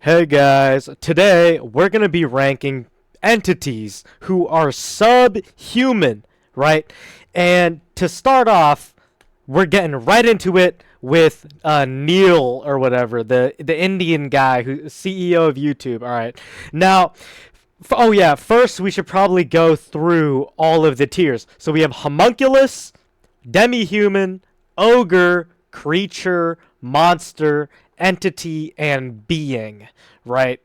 Hey guys, today we're going to be ranking entities who are subhuman, right? And to start off, we're getting right into it with Neil or whatever, the Indian guy who's CEO of YouTube. All right. Now, oh yeah, first we should probably go through all of the tiers. So we have homunculus, demi-human, ogre, creature, monster, entity, and being, right?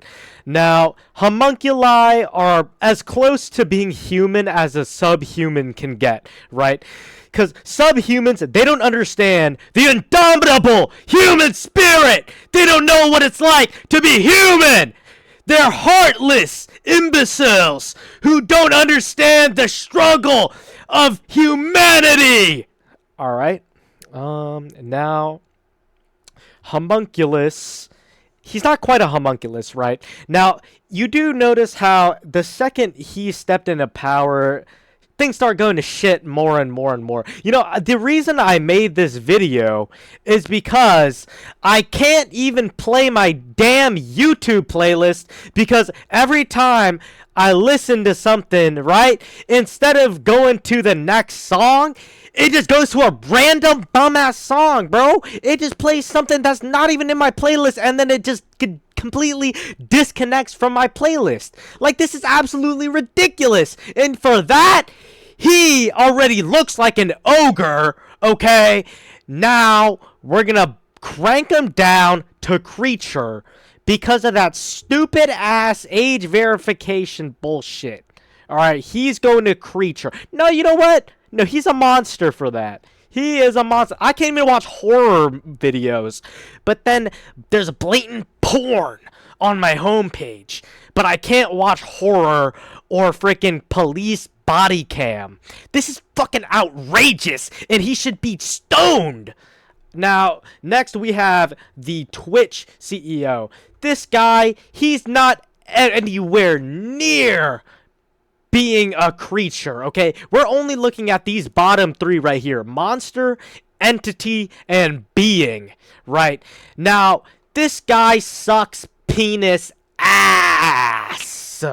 Now, homunculi are as close to being human as a subhuman can get, right? Because subhumans, they don't understand the indomitable human spirit. They don't know what it's like to be human. They're heartless imbeciles who don't understand the struggle of humanity. All right. Now, homunculus. He's not quite a homunculus, right? Now, you do notice how the second he stepped into power, things start going to shit more and more and more. You know, the reason I made this video is because I can't even play my damn YouTube playlist because every time I listen to something, right, instead of going to the next song, it just goes to a random bum ass song, bro. It just plays something that's not even in my playlist, and then it just completely disconnects from my playlist. Like, this is absolutely ridiculous. And for that, he already looks like an ogre, okay? Now, we're gonna crank him down to creature because of that stupid ass age verification bullshit. Alright, he's going to creature. No, you know what? No, he's a monster for that. He is a monster. I can't even watch horror videos. But then there's blatant porn on my homepage. But I can't watch horror or freaking police body cam. This is fucking outrageous. And he should be stoned. Now, next we have the Twitch CEO. This guy, he's not anywhere near being a creature, okay? We're only looking at these bottom three right here. Monster, entity, and being, right? Now, this guy sucks penis ass,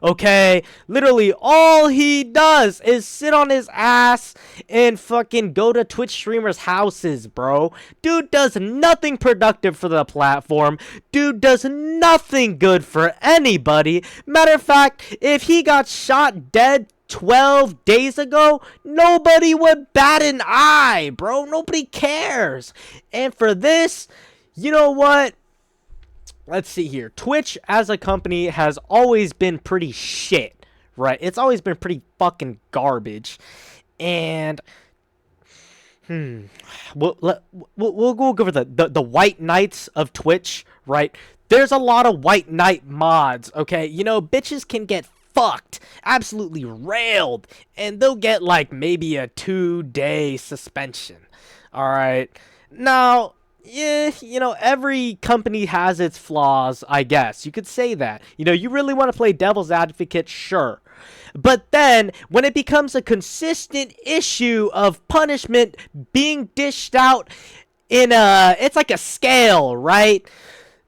okay? Literally, all he does is sit on his ass and fucking go to Twitch streamers' houses, bro. Dude does nothing productive for the platform. Dude does nothing good for anybody. Matter of fact, if he got shot dead 12 days ago, nobody would bat an eye, bro. Nobody cares. And for this, you know what? Let's see here. Twitch as a company has always been pretty shit, right? It's always been pretty fucking garbage. And we'll go over the White Knights of Twitch, right? There's a lot of White Knight mods, okay? You know, bitches can get fucked, absolutely railed, and they'll get like maybe a 2-day suspension. All right. Now, yeah, you know, every company has its flaws, I guess. You could say that. You know, you really want to play devil's advocate, sure. But then, when it becomes a consistent issue of punishment being dished out in it's like a scale, right?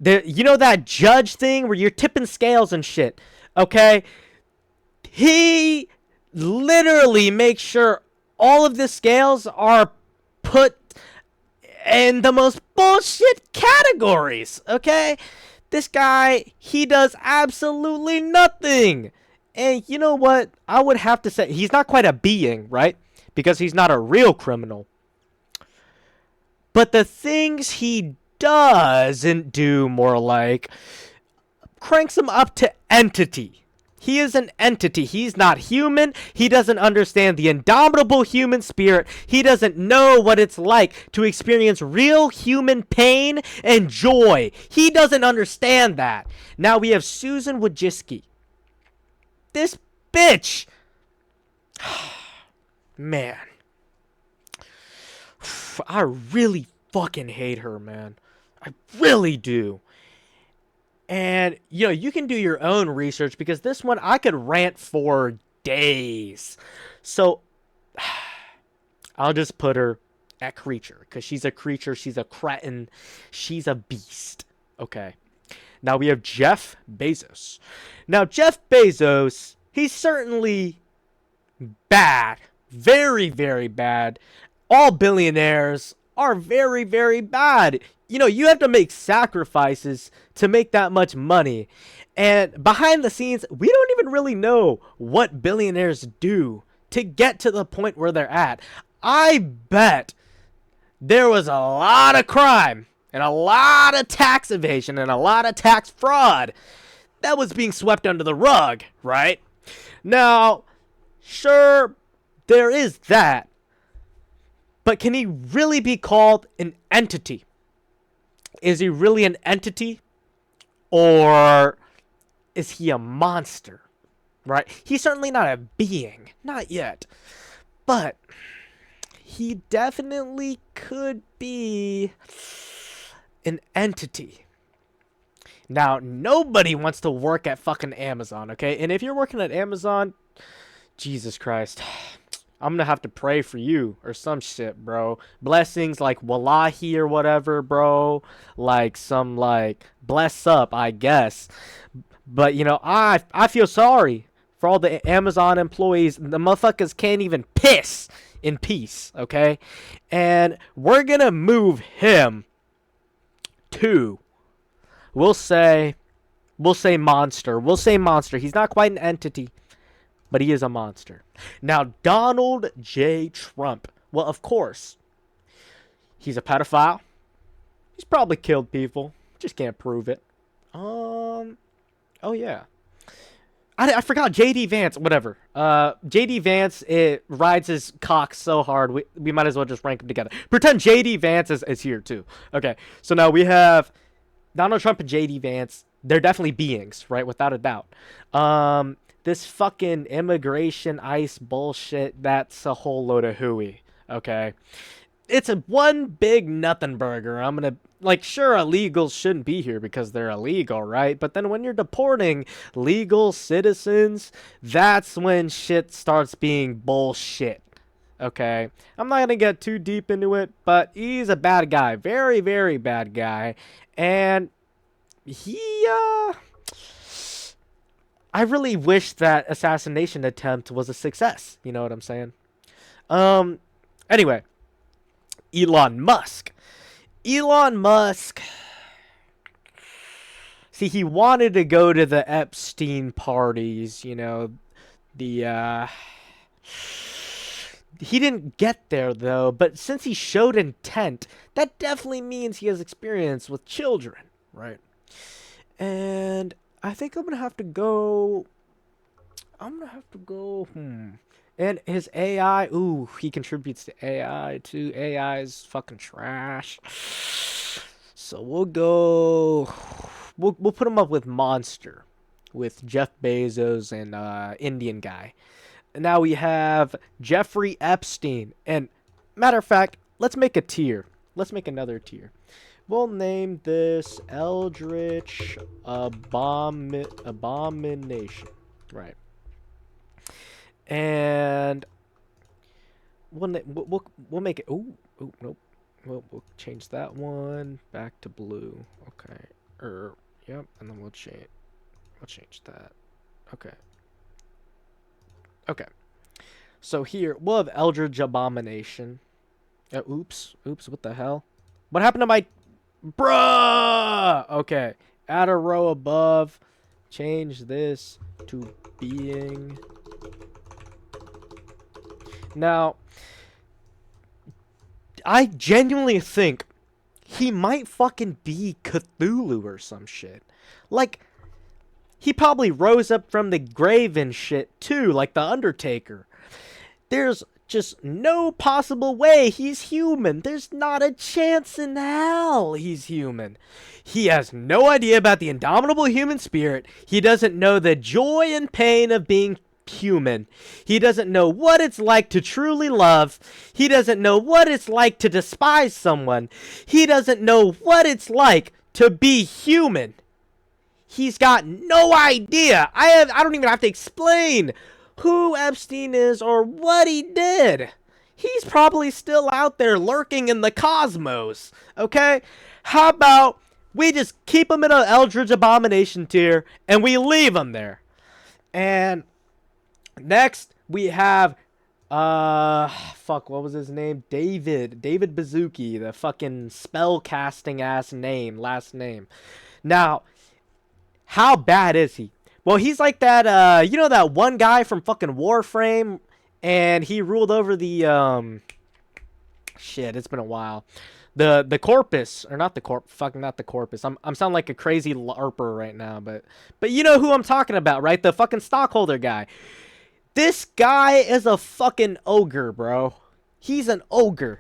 You know that judge thing where you're tipping scales and shit, okay? He literally makes sure all of the scales are put in the most bullshit categories, okay? This guy, he does absolutely nothing. And you know what? I would have to say, he's not quite a being, right? Because he's not a real criminal. But the things he doesn't do, more like, cranks him up to entity. He is an entity. He's not human. He doesn't understand the indomitable human spirit. He doesn't know what it's like to experience real human pain and joy. He doesn't understand that. Now we have Susan Wojcicki. This bitch. Man. I really fucking hate her, man. I really do. And, you know, you can do your own research because this one I could rant for days. So, I'll just put her at creature because she's a creature. She's a cretin. She's a beast. Okay. Now we have Jeff Bezos. Now Jeff Bezos, he's certainly bad. Very, very bad. All billionaires are very, very bad. You know, you have to make sacrifices to make that much money. And behind the scenes, we don't even really know what billionaires do to get to the point where they're at. I bet there was a lot of crime and a lot of tax evasion and a lot of tax fraud that was being swept under the rug, right? Now, sure, there is that. But can he really be called an entity? Is he really an entity? Or is he a monster? Right? He's certainly not a being. Not yet. But he definitely could be an entity. Now, nobody wants to work at fucking Amazon, okay? And if you're working at Amazon, Jesus Christ, I'm gonna have to pray for you or some shit, bro. Blessings like Wallahi or whatever, bro. Like some like bless up, I guess. But you know, I feel sorry for all the Amazon employees. The motherfuckers can't even piss in peace, okay? And we're gonna move him to, we'll say monster. We'll say monster. He's not quite an entity, but he is a monster. Now, Donald J. Trump. Well, of course, he's a pedophile. He's probably killed people. Just can't prove it. Oh yeah. I forgot J.D. Vance. Whatever. J.D. Vance, it rides his cock so hard, we might as well just rank them together. Pretend J.D. Vance is here too. Okay, so now we have Donald Trump and J.D. Vance. They're definitely beings, right? Without a doubt. This fucking immigration ICE bullshit, that's a whole load of hooey, okay? It's a one big nothing burger. I'm gonna, like, sure, illegals shouldn't be here because they're illegal, right? But then when you're deporting legal citizens, that's when shit starts being bullshit, okay? I'm not gonna get too deep into it, but he's a bad guy. Very, very bad guy. And he, I really wish that assassination attempt was a success. You know what I'm saying? Anyway, Elon Musk. Elon Musk. See, he wanted to go to the Epstein parties, you know, he didn't get there, though, but since he showed intent, that definitely means he has experience with children, right? And I think I'm gonna have to go. And his AI, ooh, he contributes to AI too. AI is fucking trash. So we'll go. We'll put him up with Monster, with Jeff Bezos and Indian guy. And now we have Jeffrey Epstein. And matter of fact, let's make a tier. Let's make another tier. We'll name this Eldritch Abomination. Right. And we'll make it. Oh, nope. We'll change that one back to blue. Okay. Yep. And then we'll change that. Okay. Okay. So here we'll have Eldritch Abomination. Oops. What the hell? What happened to my? Bruh! Okay. Add a row above. Change this to being. Now, I genuinely think he might fucking be Cthulhu or some shit. Like, he probably rose up from the grave and shit too, like the Undertaker. There's just no possible way he's human. There's not a chance in hell he's human. He has no idea about the indomitable human spirit. He doesn't know the joy and pain of being human. He doesn't know what it's like to truly love. He doesn't know what it's like to despise someone. He doesn't know what it's like to be human. He's got no idea. I don't even have to explain who Epstein is or what he did. He's probably still out there lurking in the cosmos, okay? How about We just keep him in an Eldritch Abomination tier, and we leave him there. And next, we have, fuck, what was his name? David Bazooki, the fucking spell casting ass last name. Now, how bad is he? Well, he's like that, you know that one guy from fucking Warframe, and he ruled over the, shit, it's been a while. The corpus, or not the not the corpus. I'm sounding like a crazy LARPer right now, but you know who I'm talking about, right? The fucking stockholder guy. This guy is a fucking ogre, bro. He's an ogre.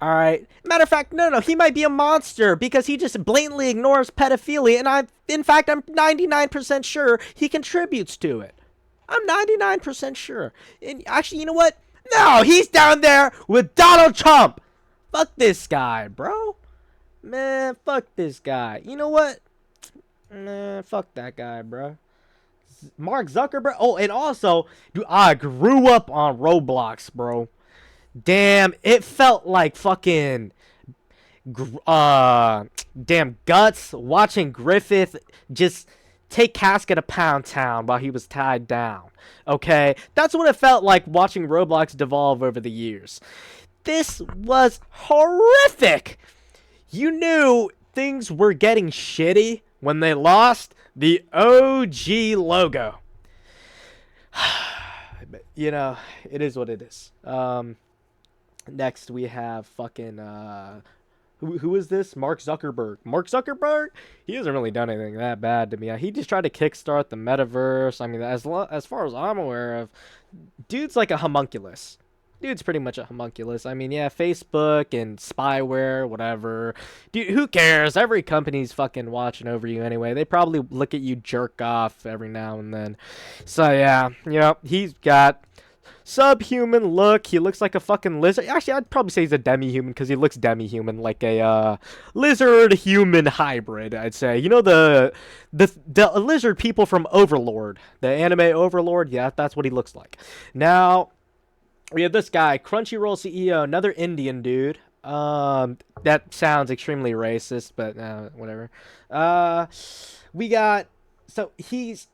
Alright. Matter of fact, no, he might be a monster because he just blatantly ignores pedophilia, and in fact, I'm 99% sure he contributes to it. I'm 99% sure. And actually, you know what? No, he's down there with Donald Trump. Fuck this guy, bro. Man, fuck this guy. You know what? Man, fuck that guy, bro. Mark Zuckerberg. Oh, and also, dude, I grew up on Roblox, bro. Damn, it felt like fucking damn guts watching Griffith just take casket to Pound Town while he was tied down. Okay? That's what it felt like watching Roblox devolve over the years. This was horrific. You knew things were getting shitty when they lost the OG logo. You know, it is what it is. Next we have fucking who is this? Mark Zuckerberg. Mark Zuckerberg? He hasn't really done anything that bad to me. He just tried to kickstart the metaverse. I mean, as far as I'm aware of, dude's like a homunculus. Dude's pretty much a homunculus. I mean, yeah, Facebook and spyware, whatever. Dude, who cares? Every company's fucking watching over you anyway. They probably look at you jerk off every now and then. So, yeah, you know, he's got subhuman look. He looks like a fucking lizard. Actually, I'd probably say he's a demi-human because he looks demi-human, like a lizard-human hybrid, I'd say. You know the lizard people from Overlord, the anime Overlord? Yeah, that's what he looks like. Now, we have this guy, Crunchyroll CEO, another Indian dude. That sounds extremely racist, but whatever. We got, so he's,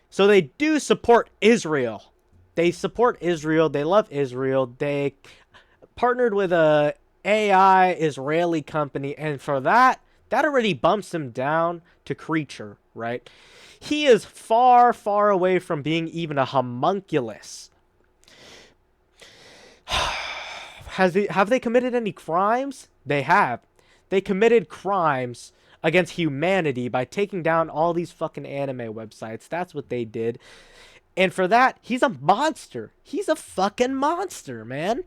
so they do support Israel. They support Israel. They love Israel. They partnered with a AI Israeli company, and for that already bumps him down to creature, right? He is far, far away from being even a homunculus. Have they committed any crimes? They have. They committed crimes against humanity by taking down all these fucking anime websites. That's what they did. And for that, he's a monster. He's a fucking monster, man.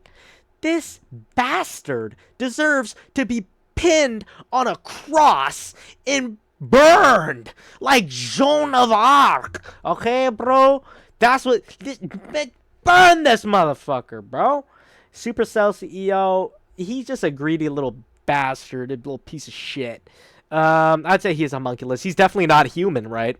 This bastard deserves to be pinned on a cross and burned like Joan of Arc. Okay, bro? That's what... burn this motherfucker, bro. Supercell CEO, he's just a greedy little bastard, a little piece of shit. I'd say he's a homunculus. He's definitely not human, right?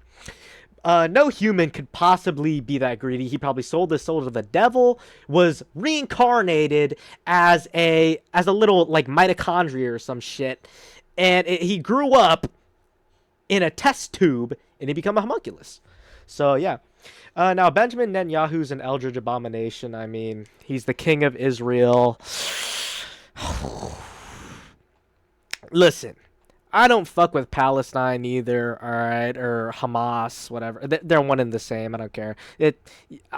No human could possibly be that greedy. He probably sold his soul to the devil, was reincarnated as a little, like, mitochondria or some shit, and he grew up in a test tube, and he became a homunculus. So, yeah. Now, Benjamin Netanyahu's an Eldritch Abomination. I mean, he's the king of Israel. Listen, I don't fuck with Palestine either, alright? Or Hamas, whatever. They're one and the same. I don't care.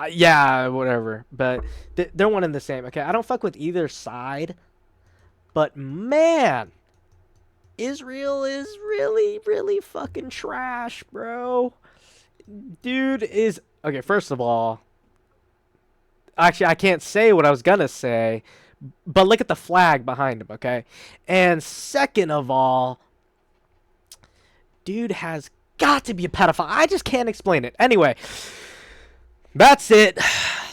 Yeah, whatever. But they're one and the same, okay? I don't fuck with either side. But, man, Israel is really, really fucking trash, bro. Dude is... Okay, first of all... Actually, I can't say what I was gonna say. But look at the flag behind him, okay? And second of all... Dude has got to be a pedophile. I just can't explain it. Anyway, that's it.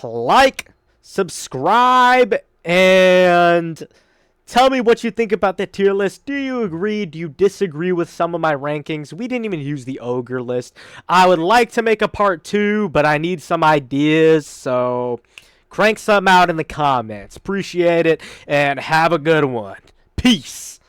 Like, subscribe, and tell me what you think about the tier list. Do you agree? Do you disagree with some of my rankings? We didn't even use the ogre list. I would like to make a part 2, but I need some ideas, so crank some out in the comments. Appreciate it, and have a good one. Peace.